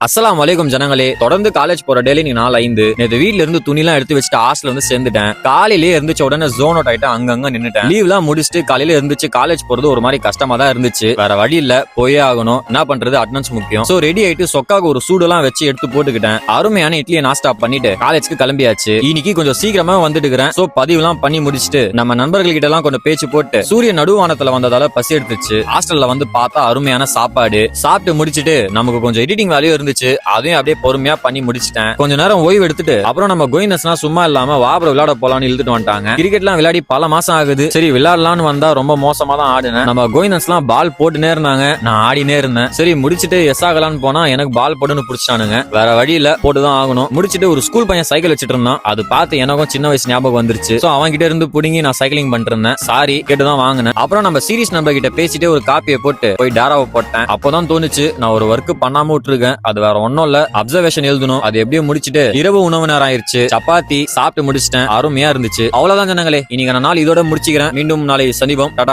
அஸ்ஸலாமு அலைக்கும் ஜனங்களே. தொடர்ந்து காலேஜ் போற டெய்லி நீ நாள் 5. நேற்று வீட்ல இருந்து துணிலாம் எடுத்து வச்சுட்டு ஹாஸ்டல் வந்து சேர்ந்துட்டேன். காலையிலேயே இருந்துச்சு, உடனே ஜோன் அவுட் ஆயிட்டு அங்கங்க நின்னுட்டேன். லீவ்லாம் முடிச்சுட்டு காலையில இருந்துச்சு காலேஜ் போறது ஒரு மாதிரி கஷ்டமா தான் இருந்துச்சு. வேற வழி இல்ல, போயே ஆகணும். என்ன பண்றது, அட்டெண்டன்ஸ் முக்கியம். சோ ரெடி ஆயிட்டு சொக்காக ஒரு சூடெல்லாம் வச்சு எடுத்து போட்டுக்கிட்டேன். அருமையான இட்லியை நாஸ்டா பண்ணிட்டு காலேஜ்க்கு கிளம்பியாச்சு. இன்னைக்கு கொஞ்சம் சீக்கிரமா வந்துட்டுக்கிறேன். சோ பதிவுலாம் பண்ணி முடிச்சுட்டு நம்ம நண்பர்கள் கிட்ட எல்லாம் கொஞ்சம் பேச்சு போட்டு சூரிய நடுவானத்துல வந்ததால பசி எடுத்துச்சு. ஹாஸ்டல்ல வந்து பார்த்தா அருமையான சாப்பாடு சாப்பிட்டு முடிச்சுட்டு நமக்கு கொஞ்சம் எடிட்டிங் வேலையும் இருந்துச்சு. அதையும் அப்படியே பொறுமையா பண்ணி முடிச்சிட்டேன். கொஞ்ச நேரம் ஓய்வு எடுத்துட்டு அப்புறம் நம்ம கோயினஸ்லாம் சும்மா இல்லாம வாபர விளையாட போலான்னு இழுத்துட்டு வந்துட்டாங்க. கிரிக்கெட்லாம் விளையாடி பல மாசம் ஆகுது. சரி விளையாடலான்னு வந்தா ரொம்ப மோசமா தான் ஆடுனேன். நம்ம கோயினஸ்லாம் பால் போட்டுனே இருந்தாங்க, நான் ஆடினே இருந்தேன். சரி முடிச்சிட்டு எஸ் ஆகலான்னு போனா எனக்கு பால் போட்டுன்னு புடிச்சானுங்க. வேற வழி இல்ல, போட்டுதான் ஆகணும். முடிச்சிட்டு ஒரு ஸ்கூல் பையன் சைக்கிள் வச்சிட்டு இருந்தான். அது பார்த்து எனக்கும் சின்ன வயசு ஞாபகம் வந்துருச்சு. சோ அவன் கிட்ட இருந்து புடுங்கி நான் சைக்கிளிங் பண்ணிட்டு இருந்தேன். சாரி கேட்டுதான் வாங்கினேன். அப்புறம் நம்ம சீரியஸ் நம்பர் கிட்ட பேசிட்டு ஒரு காப்பியை போட்டு போய் டேராவை போட்டேன். அப்போதான் தோணுச்சு நான் ஒரு ஒர்க் பண்ணாம விட்டுருக்கேன். அது வேற ஒன்னும் இல்ல, அப்சர்வேஷன் எழுதணும். அது எப்படியும் முடிச்சிட்டு இரவு உணவு நேரம் ஆயிருச்சு. சப்பாத்தி சாப்பிட்டு முடிச்சிட்டேன். அருமையா இருந்துச்சு. அவ்வளவுதான் ஜனங்களே, இன்னைக்கான நாள் இதோட முடிச்சுக்கிறேன். மீண்டும் நாளை சந்திப்போம். டாடா.